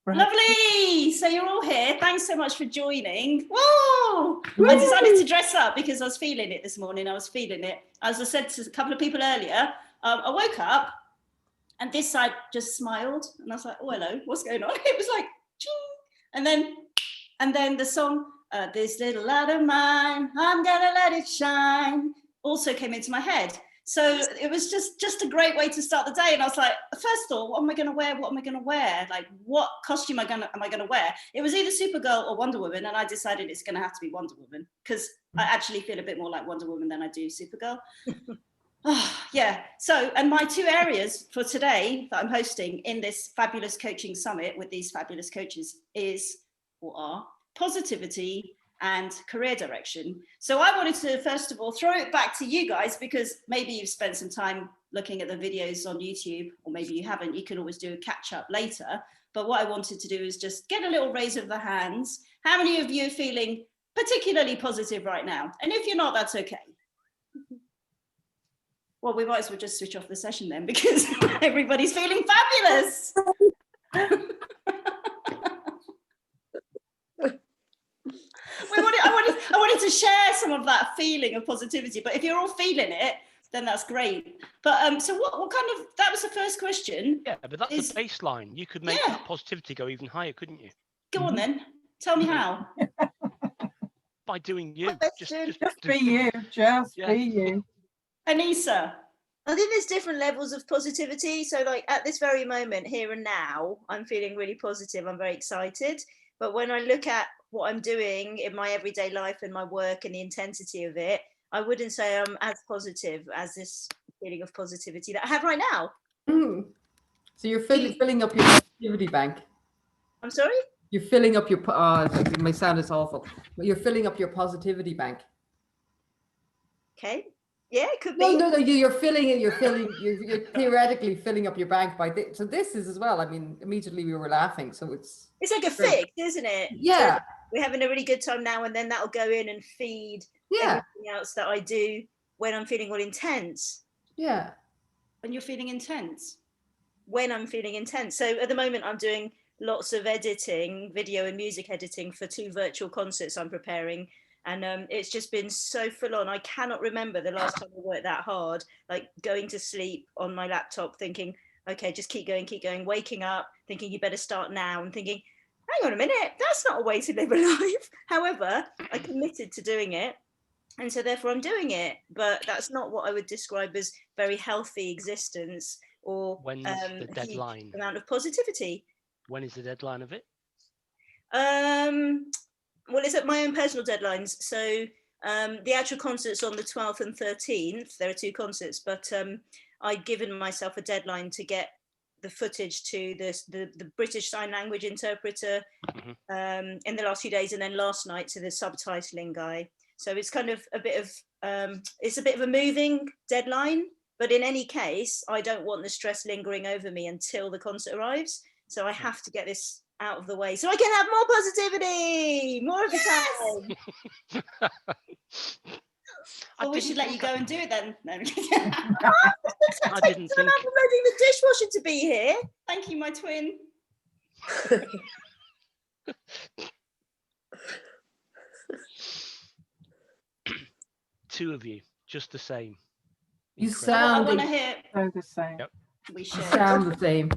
Right. Lovely. So you're all here. Thanks so much for joining. Whoa! Woo! I decided to dress up because I was feeling it this morning. I was feeling it. As I said to a couple of people earlier, I woke up and this side just smiled. And I was like, oh, hello, what's going on? It was like, ching. And then the song, this little light of mine, I'm gonna let it shine, also came into my head. So it was just a great way to start the day. And I was like, first of all, what am I going to wear? What am I going to wear? Like, what costume am I going to wear? It was either Supergirl or Wonder Woman. And I decided it's going to have to be Wonder Woman because I actually feel a bit more like Wonder Woman than I do Supergirl. Yeah. So, and my two areas for today that I'm hosting in this fabulous coaching summit with these fabulous coaches are positivity and career direction. So I wanted to first of all throw it back to you guys, because maybe you've spent some time looking at the videos on YouTube, or maybe you haven't. You can always do a catch up later. But what I wanted to do is just get a little raise of the hands. How many of you are feeling particularly positive right now? And if you're not, that's okay. Well, we might as well just switch off the session then, because everybody's feeling fabulous. I wanted to share some of that feeling of positivity, but if you're all feeling it, then that's great. But so what kind of, that was the first question. Yeah, but that's the baseline. You could make that positivity go even higher, couldn't you? Go on then, tell me how. By doing you. Just be you, just be you. Anissa. I think there's different levels of positivity. So like at this very moment, here and now, I'm feeling really positive. I'm very excited. But when I look at what I'm doing in my everyday life and my work and the intensity of it, I wouldn't say I'm as positive as this feeling of positivity that I have right now. So you're filling up your positivity bank. I'm sorry? You're filling up your, my sound is awful, but you're filling up your positivity bank. Okay. Yeah, it could be. No, you're filling it. You're theoretically filling up your bank by this. So this is as well. I mean, immediately we were laughing. So it's like a fix, isn't it? Yeah. So we're having a really good time now, and then that'll go in and feed everything else that I do when I'm feeling all intense. Yeah. When you're feeling intense? When I'm feeling intense. So at the moment, I'm doing lots of editing, video and music editing for 2 virtual concerts I'm preparing. And it's just been so full on. I cannot remember the last time I worked that hard, like going to sleep on my laptop thinking, okay, just keep going, waking up, thinking you better start now, and thinking, hang on a minute, that's not a way to live a life. However, I committed to doing it. And so therefore I'm doing it. But that's not what I would describe as very healthy existence or when's the deadline? Amount of positivity. When is the deadline of it? Well, it's at my own personal deadlines. So the actual concert's on the 12th and 13th. There are 2 concerts, but I'd given myself a deadline to get the footage to the British Sign Language interpreter in the last few days, and then last night to the subtitling guy. So it's kind of a bit of it's a bit of a moving deadline, but in any case, I don't want the stress lingering over me until the concert arrives. So I have to get this out of the way so I can have more positivity, more of the time. Well, we should let you go and do it then. No. I didn't think. I'm uploading the dishwasher to be here. Thank you, my twin. 2 of you, just the same. You sound I want to hear. So the same. Yep. We should. You sound the same.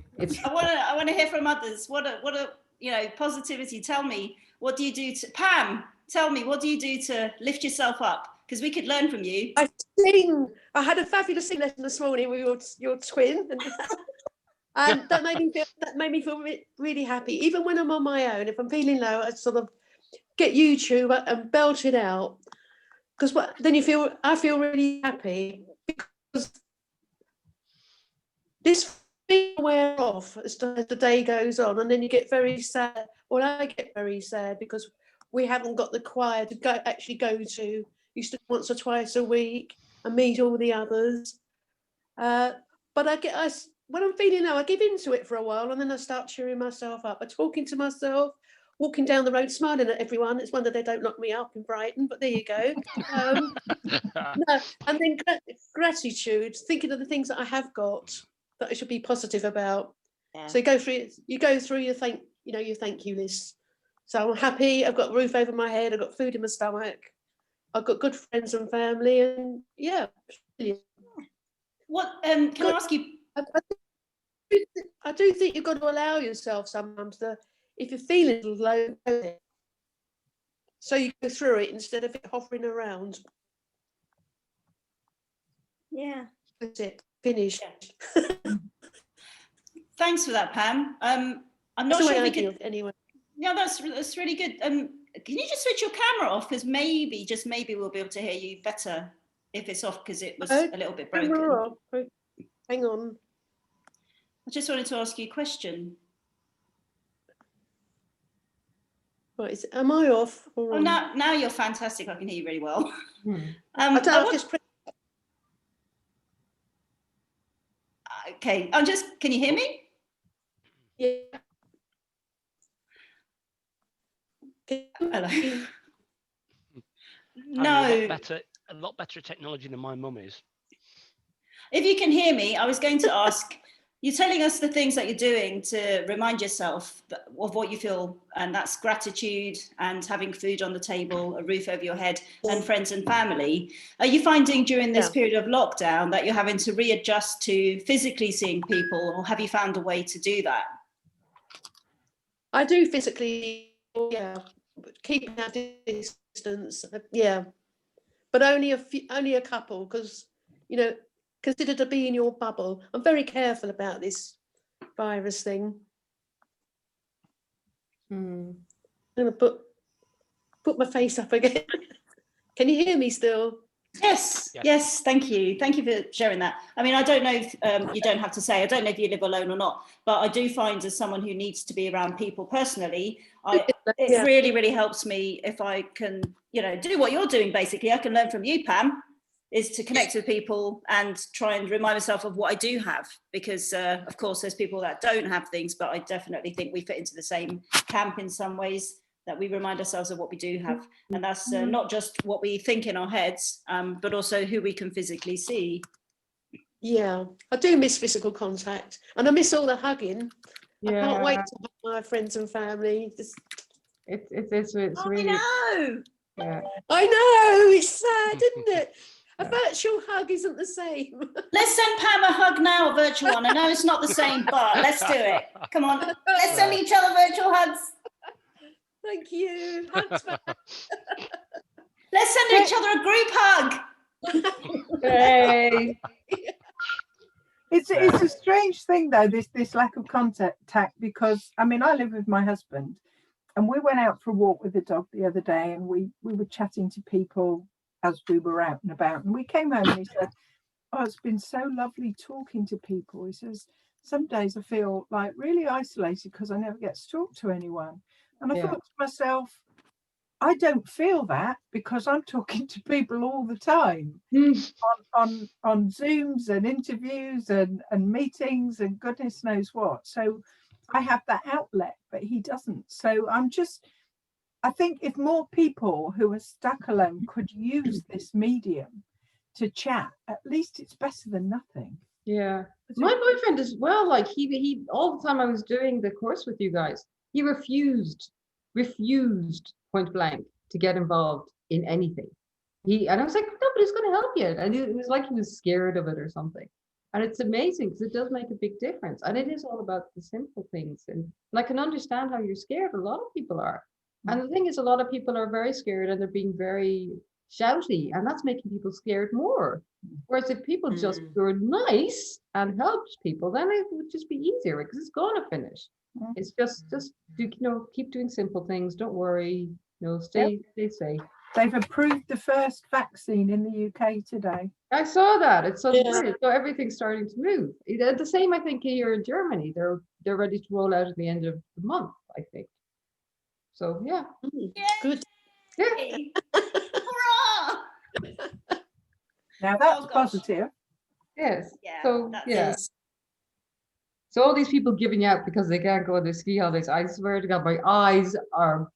I want to hear from others. What a positivity. Tell me, what do you do to Pam? Tell me, what do you do to lift yourself up? Because we could learn from you. I sing. I had a fabulous sing lesson this morning with your twin, and that made me feel really happy. Even when I'm on my own, if I'm feeling low, I sort of get YouTube and belt it out. Because then I feel really happy, because this feeling wear off as the day goes on, and then you get very sad. Well, I get very sad because we haven't got the choir to actually go to. Used to once or twice a week and meet all the others. But when I'm feeling low, I give into it for a while, and then I start cheering myself up by talking to myself, walking down the road, smiling at everyone. It's wonder they don't knock me up in Brighton, but there you go. No, and then gratitude, thinking of the things that I have got that I should be positive about. Yeah. So you go through, you your thank you list. So I'm happy. I've got a roof over my head. I've got food in my stomach. I've got good friends and family, and yeah. Brilliant. What can I ask you? I do think you've got to allow yourself sometimes if you're feeling low, so you go through it instead of it hovering around. Yeah. That's it. Finished. Thanks for that, Pam. I'm not That's the sure way if we I could. feel, anyway. Yeah, that's really good. Can you just switch your camera off? Because maybe, just maybe, we'll be able to hear you better if it's off, because it was a little bit broken. Camera off. Hang on. I just wanted to ask you a question. Right, am I off? Oh, now you're fantastic. I can hear you really well. Okay, can you hear me? Yeah. Hello. No. No. A lot better technology than my mum is. If you can hear me, I was going to ask, you're telling us the things that you're doing to remind yourself of what you feel, and that's gratitude and having food on the table, a roof over your head, and friends and family. Are you finding during this period of lockdown that you're having to readjust to physically seeing people, or have you found a way to do that? I do physically, keeping our distance, but only a couple, because consider to be in your bubble. I'm very careful about this virus thing. I'm going to put my face up again. Can you hear me still? Yes, thank you for sharing that. I mean, I don't know if you don't have to say, I don't know if you live alone or not, but I do find, as someone who needs to be around people personally, it really helps me if I can do what you're doing. Basically, I can learn from you, Pam, is to connect with people and try and remind myself of what I do have, because of course there's people that don't have things, but I definitely think we fit into the same camp in some ways, that we remind ourselves of what we do have, and that's not just what we think in our heads, but also who we can physically see. Yeah, I do miss physical contact, and I miss all the hugging. I can't wait to hug my friends and family. It's really. I know, it's sad, isn't it? A virtual hug isn't the same. Let's send Pam a hug now, a virtual one. I know it's not the same, but let's do it. Come on, let's send each other virtual hugs. Thank you. Hugs back. Let's send each other a group hug. Hey. It's a strange thing though, this lack of contact, because I mean, I live with my husband, and we went out for a walk with the dog the other day, and we were chatting to people as we were out and about, and we came home and he said, "Oh, it's been so lovely talking to people." He says, "Some days I feel like really isolated because I never get to talk to anyone." And I thought to myself, I don't feel that, because I'm talking to people all the time on Zooms and interviews and meetings and goodness knows what. So I have that outlet, but he doesn't. So I think if more people who are stuck alone could use this medium to chat, at least it's better than nothing. Yeah. My boyfriend as well, like he all the time I was doing the course with you guys, he refused point blank to get involved in anything. And I was like, nobody's going to help you. And it was like he was scared of it or something. And it's amazing, because it does make a big difference. And it is all about the simple things. And I can understand how you're scared. A lot of people are. And the thing is, a lot of people are very scared, and they're being very shouty, and that's making people scared more. Whereas if people just were nice and helped people, then it would just be easier, because it's going to finish. It's just keep doing simple things. Don't worry. Stay safe. They've approved the first vaccine in the UK today. I saw that. It's so brilliant. So everything's starting to move. The same, I think, here in Germany. They're ready to roll out at the end of the month, I think. So yeah. Good. Yeah. Hurrah! Now that's positive. Yes. Yeah, So So all these people giving out because they can't go on their ski holidays, I swear to God, my eyes are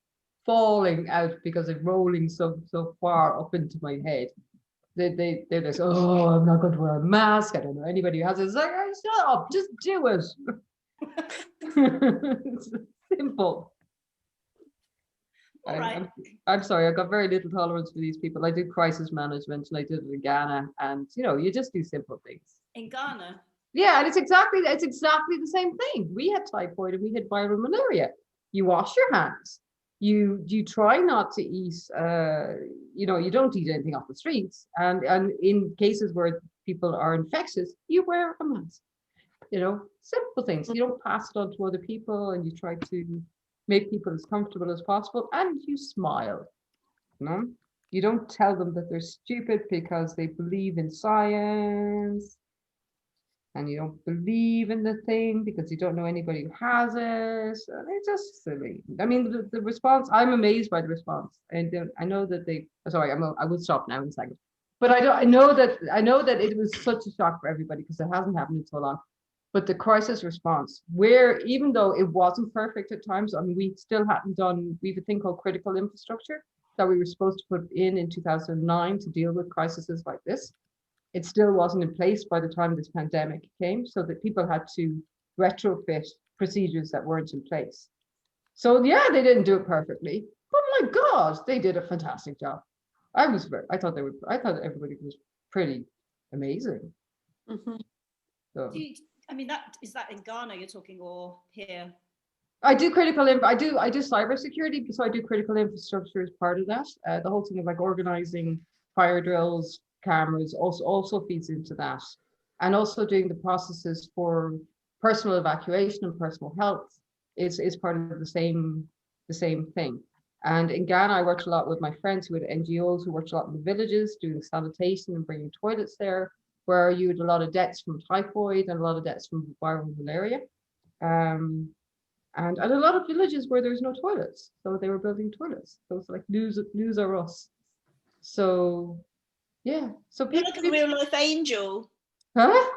falling out because they're rolling so far up into my head. They're just, oh, I'm not going to wear a mask. I don't know anybody who has it. It's like, oh, shut up, just do it. Simple. All right. I'm sorry, I've got very little tolerance for these people. I did crisis management and I did it in Ghana, and you just do simple things. In Ghana? Yeah, and it's exactly the same thing. We had typhoid and we had viral malaria. You wash your hands. You try not to eat. You don't eat anything off the streets. And in cases where people are infectious, you wear a mask. Simple things. You don't pass it on to other people, and you try to make people as comfortable as possible, and you smile. You don't tell them that they're stupid because they believe in science, and you don't believe in the thing because you don't know anybody who has it. It's just silly. I mean, the response, I'm amazed by the response. And I know that I will stop now in a second. But I know that it was such a shock for everybody because it hasn't happened in so long. But the crisis response, where even though it wasn't perfect at times, I mean, we have a thing called critical infrastructure that we were supposed to put in 2009 to deal with crises like this. It still wasn't in place by the time this pandemic came, so that people had to retrofit procedures that weren't in place. So yeah, they didn't do it perfectly, but my God, they did a fantastic job. I thought everybody was pretty amazing. Mm-hmm. So. Is that in Ghana you're talking, or here? I do I do cybersecurity, so I do critical infrastructure as part of that. The whole thing of like organizing fire drills, cameras also feeds into that, and also doing the processes for personal evacuation and personal health is part of the same thing. And in Ghana, I worked a lot with my friends who had NGOs who worked a lot in the villages doing sanitation and bringing toilets there, where you had a lot of deaths from typhoid and a lot of deaths from viral malaria. And a lot of villages where there's no toilets, so they were building toilets. So it's like news or us. So yeah, so You're like a real life angel. Huh?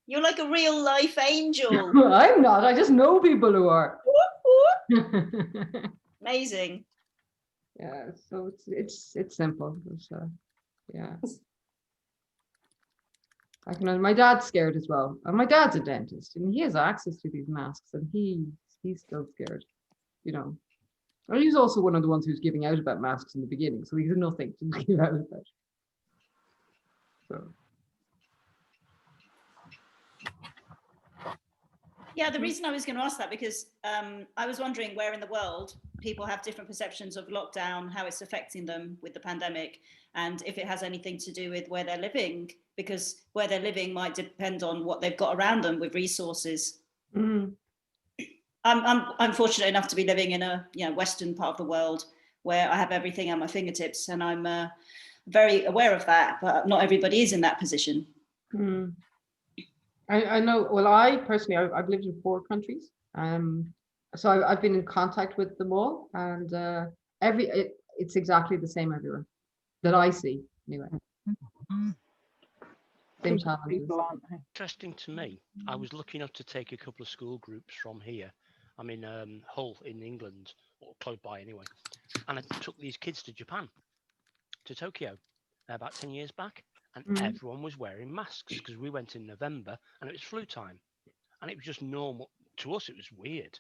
You're like a real life angel. I'm not. I just know people who are. Amazing. Yeah, so it's simple. Yeah. My dad's scared as well. And my dad's a dentist and he has access to these masks, and he's still scared, And he's also one of the ones who's giving out about masks in the beginning, so he's nothing to give out about. So. Yeah, the reason I was going to ask that because I was wondering where in the world people have different perceptions of lockdown, how it's affecting them with the pandemic, and if it has anything to do with where they're living, because where they're living might depend on what they've got around them with resources. Mm. I'm fortunate enough to be living in a western part of the world where I have everything at my fingertips, and I'm very aware of that, but not everybody is in that position. Mm. I know. Well, I personally, I've lived in 4 countries, so I've been in contact with them all, and it's exactly the same everywhere that I see anyway. Same challenges. Interesting to me. I was lucky enough to take a couple of school groups from here. I'm in Hull in England, or close by anyway, and I took these kids to Japan, to Tokyo, about 10 years back. And everyone was wearing masks because we went in November and it was flu time, and it was just normal. To us, it was weird.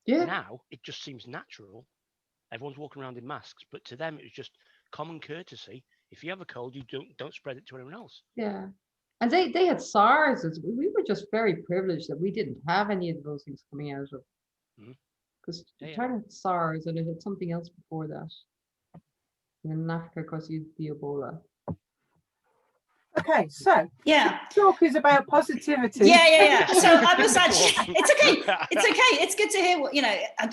Yeah. Now it just seems natural. Everyone's walking around in masks, but to them it was just common courtesy. If you have a cold, you don't spread it to anyone else. Yeah, and they had SARS. We were just very privileged that we didn't have any of those things coming out of. Because China had SARS, and it had something else before that. And in Africa, of course, you had the Ebola. Okay, so yeah, talk is about positivity. Yeah. So I was actually, it's okay. It's good to hear what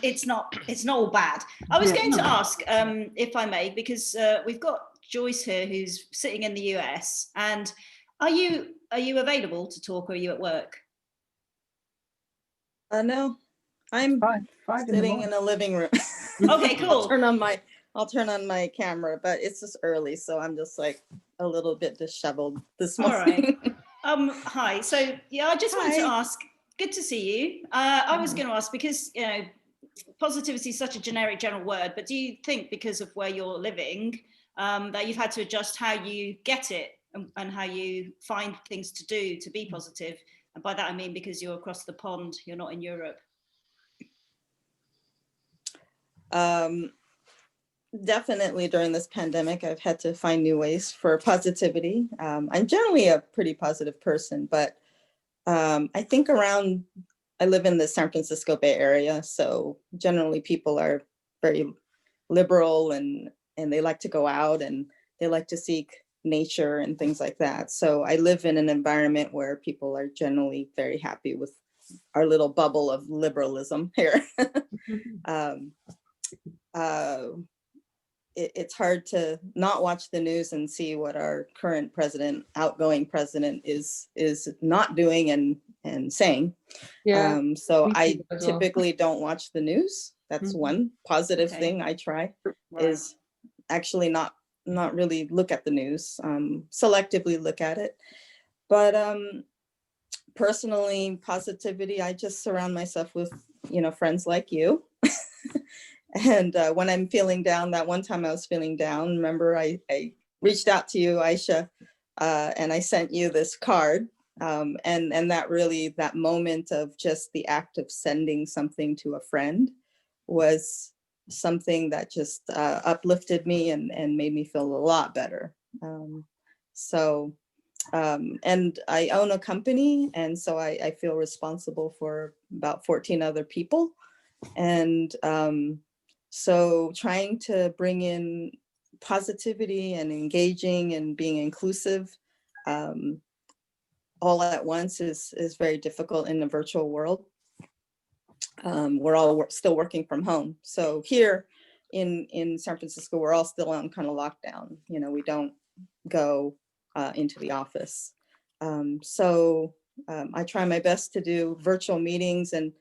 It's not all bad. I was going to ask, if I may, because we've got Joyce here who's sitting in the US, and are you available to talk, or are you at work? No, I'm sitting in a living room. Okay, cool. I'll turn on my camera, but it's just early, so I'm just like a little bit disheveled this morning. All right. Hi. So yeah, I just wanted to ask. Good to see you. I was going to ask because positivity is such a generic, general word, but do you think because of where you're living that you've had to adjust how you get it and how you find things to do to be positive? And by that I mean because you're across the pond, you're not in Europe. Definitely during this pandemic, I've had to find new ways for positivity. I'm generally a pretty positive person, but I think I live in the San Francisco Bay Area, so generally people are very liberal and they like to go out and they like to seek nature and things like that. So I live in an environment where people are generally very happy with our little bubble of liberalism here. It's hard to not watch the news and see what our current president, outgoing president, is not doing and saying. Yeah. So me I too as well. typically don't watch the news. That's Mhm. one positive Okay. thing I try, Right. is actually not really look at the news, selectively look at it. But personally, positivity, I just surround myself with, friends like you. And when I'm feeling down, that one time I was feeling down, remember I reached out to you, Aisha, and I sent you this card. And that moment of just the act of sending something to a friend was something that just uplifted me and made me feel a lot better. And I own a company, and so I feel responsible for about 14 other people. And so trying to bring in positivity and engaging and being inclusive all at once is very difficult in the virtual world. We're all still working from home. So here in San Francisco, we're all still on kind of lockdown. We don't go into the office. I try my best to do virtual meetings, and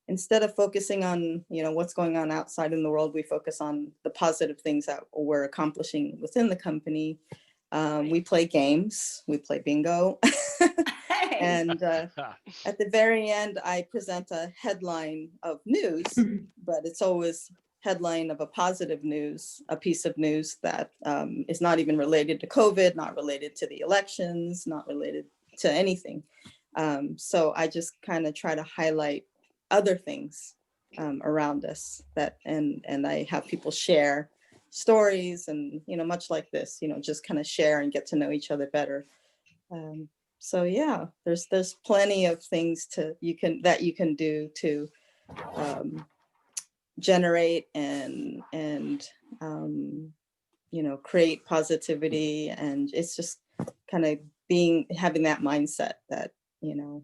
instead of focusing on, what's going on outside in the world, we focus on the positive things that we're accomplishing within the company. We play games, we play bingo. And at the very end, I present a headline of news, but it's always headline of a positive news, a piece of news that is not even related to COVID, not related to the elections, not related to anything. So I just kind of try to highlight other things around us and I have people share stories and, much like this, just kind of share and get to know each other better. So yeah, there's plenty of things that you can do to generate and create positivity. And it's just kind of having that mindset that,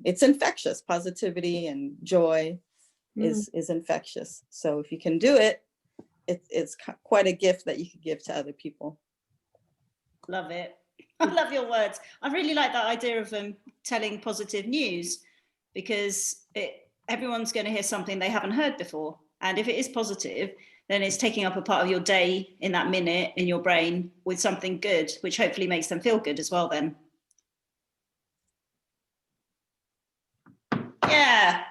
it's infectious. Positivity and joy is infectious. So if you can do it, it's quite a gift that you could give to other people. Love it. I love your words. I really like that idea of telling positive news, because everyone's going to hear something they haven't heard before. And if it is positive, then it's taking up a part of your day in that minute in your brain with something good, which hopefully makes them feel good as well then. Yeah.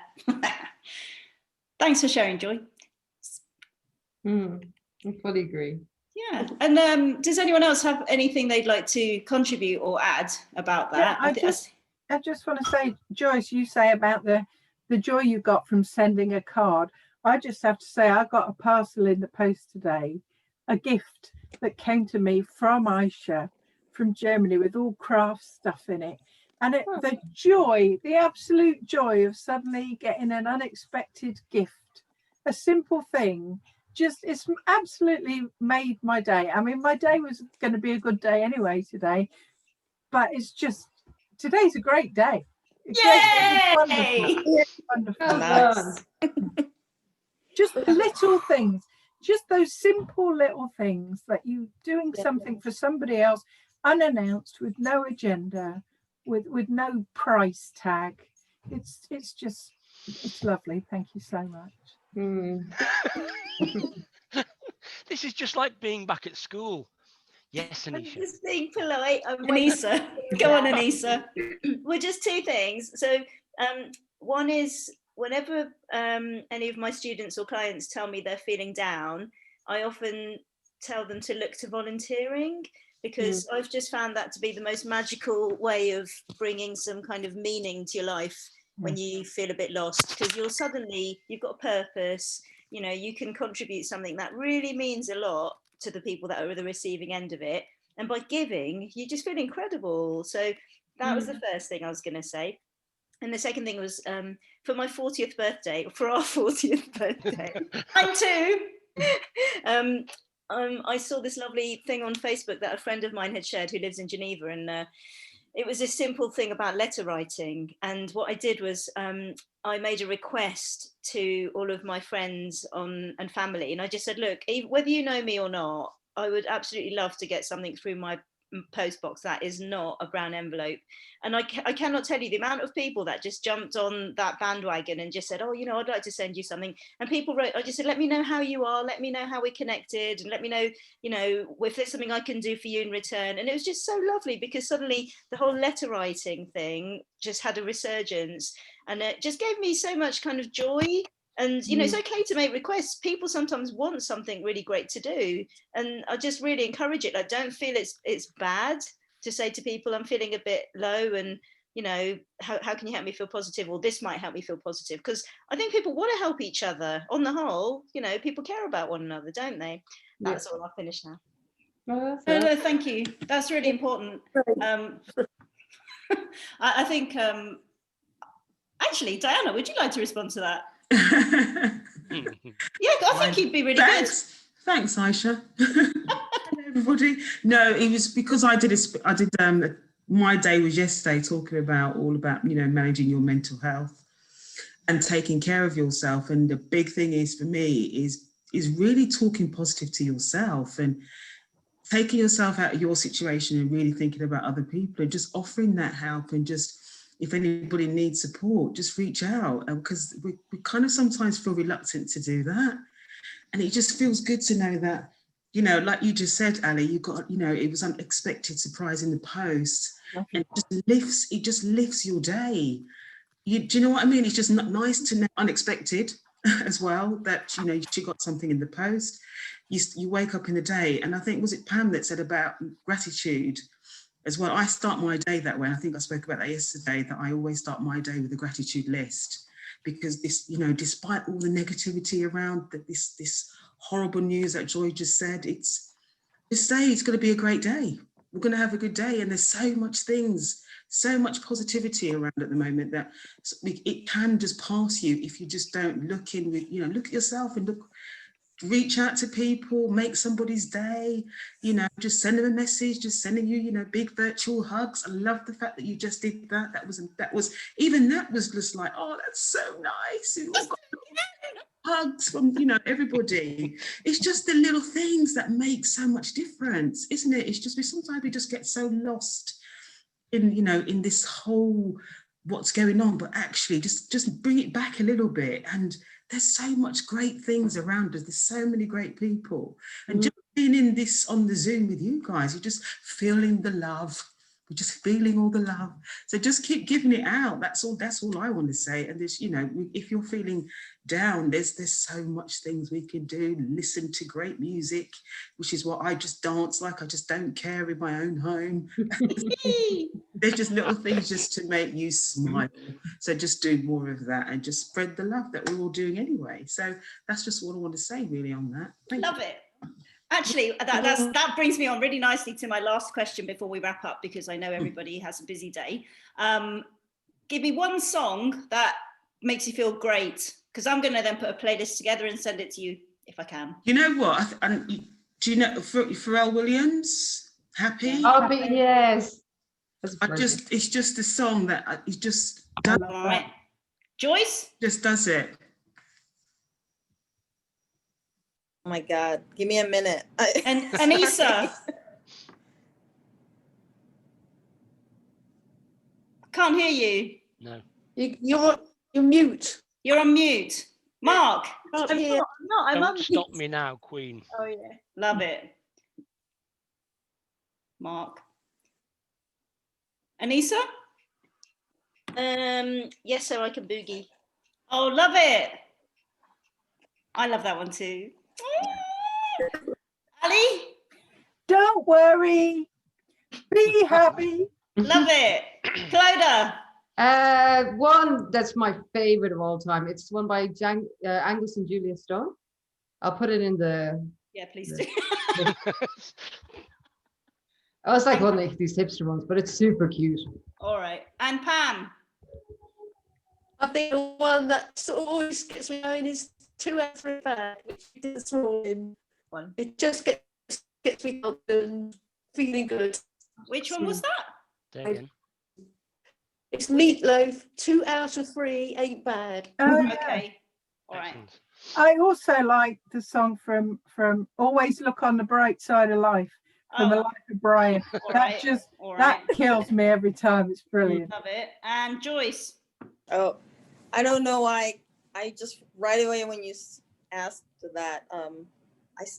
Thanks for sharing, Joy. I fully agree. Yeah. And does anyone else have anything they'd like to contribute or add about that? Yeah, I just want to say, Joyce, you say about the joy you got from sending a card. I just have to say, I got a parcel in the post today, a gift that came to me from Aisha from Germany with all craft stuff in it. And the absolute joy of suddenly getting an unexpected gift, a simple thing, it's absolutely made my day. I mean, my day was going to be a good day anyway today, but today's a great day. Yay! It's wonderful. Nice. Just the little things, just those simple little things that you doing something for somebody else unannounced, with no agenda, with no price tag. It's lovely. Thank you so much. This is just like being back at school. Yes, I'm Anisha. just being polite. Anissa, go on, Anissa. Well, just two things. So one is, whenever any of my students or clients tell me they're feeling down, I often tell them to look to volunteering, because I've just found that to be the most magical way of bringing some kind of meaning to your life when you feel a bit lost, because you've got a purpose, you know, you can contribute something that really means a lot to the people that are at the receiving end of it. And by giving, you just feel incredible. So that was the first thing I was going to say. And the second thing was for my 40th birthday, for our 40th birthday, mine too. I saw this lovely thing on Facebook that a friend of mine had shared who lives in Geneva, and it was a simple thing about letter writing. And what I did was I made a request to all of my friends and family, and I just said, look, whether you know me or not, I would absolutely love to get something through my post box that is not a brown envelope. And I cannot tell you the amount of people that just jumped on that bandwagon and just said, oh, you know, I'd like to send you something. And people wrote, I just said, let me know how you are, let me know how we're connected, and let me know, you know, if there's something I can do for you in return. And it was just so lovely, because suddenly the whole letter writing thing just had a resurgence, and it just gave me so much kind of joy. And, you know, it's okay to make requests. People sometimes want something really great to do. And I just really encourage it. I don't feel it's bad to say to people, I'm feeling a bit low, and, you know, how can you help me feel positive? Or this might help me feel positive. Because I think people want to help each other. On the whole, you know, people care about one another, don't they? That's all. I'll finish now. No, thank you. That's really important. I think, actually, Diana, would you like to respond to that? Yeah, I think you'd be really good. Thanks, Aisha. Hello, everybody. No, it was because I did my day was yesterday talking about you know, managing your mental health and taking care of yourself. And the big thing is for me is really talking positive to yourself and taking yourself out of your situation and really thinking about other people and just offering that help, and just, if anybody needs support, just reach out, because we kind of sometimes feel reluctant to do that. And it just feels good to know that, you know, like you just said, Ali, you got, you know, it was unexpected surprise in the post, and it just lifts your day. Do you know what I mean? It's just not nice to know, unexpected as well, that, you know, you got something in the post. You wake up in the day, and I think, was it Pam that said about gratitude as well? I start my day that way. And I think I spoke about that yesterday, that I always start my day with a gratitude list, because this, you know, despite all the negativity around this horrible news that Joy just said, this day is going to be a great day. We're going to have a good day. And there's so much positivity around at the moment that it can just pass you if you just don't look in with, you know, look at yourself and reach out to people, make somebody's day, you know, just send them a message, just sending you, you know, big virtual hugs. I love the fact that you just did that. That was just like, oh, that's so nice. You all got hugs from, you know, everybody. It's just the little things that make so much difference, isn't it? It's just, sometimes we just get so lost in, you know, in this whole what's going on, but actually just bring it back a little bit. And there's so much great things around us. There's so many great people. And just being in this on the Zoom with you guys, you're just feeling the love. We're just feeling all the love. So just keep giving it out. That's all I want to say. And there's, you know, if you're feeling down, there's so much things we can do. Listen to great music, which is what I just dance like. I just don't care in my own home. There's just little things just to make you smile. So just do more of that and just spread the love that we're all doing anyway. So that's just what I want to say really on that. Love it. Actually, that brings me on really nicely to my last question before we wrap up, because I know everybody has a busy day. Give me one song that makes you feel great, because I'm going to then put a playlist together and send it to you if I can. You know what? Do you know Pharrell Williams? Happy? Happy, yes. It's just a song that it just does. All right. Joyce? Just does it. Oh my God, give me a minute. And Aisha? Can't hear you. No. You're mute. You're on mute. Mark? I'm Don't on stop mute. me now, Queen. Oh yeah. Love it. Mark? Aisha? Yes, so I can boogie. Oh, love it. I love that one too. Ali? Don't worry. Be happy. Love it. Clodagh? One that's my favorite of all time. It's one by Angus and Julia Stone. I'll put it in the. Yeah, please do. I was like one of these hipster ones, but it's super cute. All right. And Pam. I think the one that sort of always gets me going is 2 out of 3 bad, which we did this morning. One. It just gets me up and feeling good. Which one was that? Say again. It's Meatloaf. 2 out of 3 ain't bad. Oh, yeah. Okay. All right. Excellent. I also like the song from Always Look on the Bright Side of Life from The Oh, Life of Brian. all That right. just All that right. kills me every time. It's brilliant. Love it. And Joyce. Oh, I don't know why. I just right away when you asked that,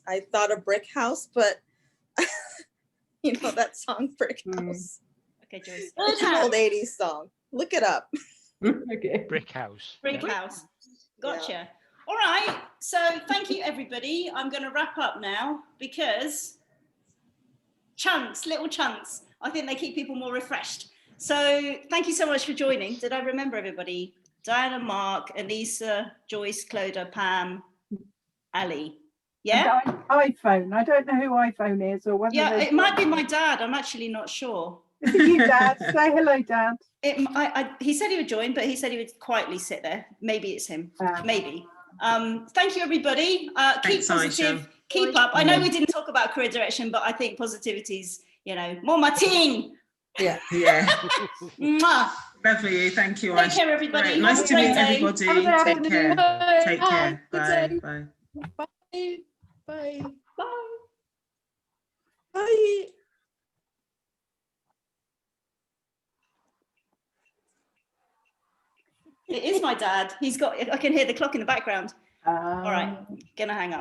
I thought of Brick House, but you know that song Brick House. Okay, Joyce. It's an old 80s song. Look it up. Okay. Brick House. Brick Yeah. House. Gotcha. All right. So thank you, everybody. I'm going to wrap up now because little chunks. I think they keep people more refreshed. So thank you so much for joining. Did I remember everybody? Diana, Mark, Elisa, Joyce, Clodagh, Pam, Ali. Yeah? And iPhone. I don't know who iPhone is or whether. Yeah, they it might be my dad. I'm actually not sure. Is it you, Dad? Say hello, Dad. He said he would join, but he said he would quietly sit there. Maybe it's him. Ah. Maybe. Thank you, everybody. Keep Thanks, positive. Aisha. Keep up. I know we didn't talk about career direction, but I think positivity's, more my thing. Yeah. Yeah. Mwah. Lovely. Thank you, Take Aisha. care, everybody. Great. Have Nice a to great meet day. everybody. Have a good Take afternoon. care. Bye. Take Bye. care. Good Bye. day. Bye. Bye. Bye. Bye. Bye. It is my dad. I can hear the clock in the background. All right, gonna hang up.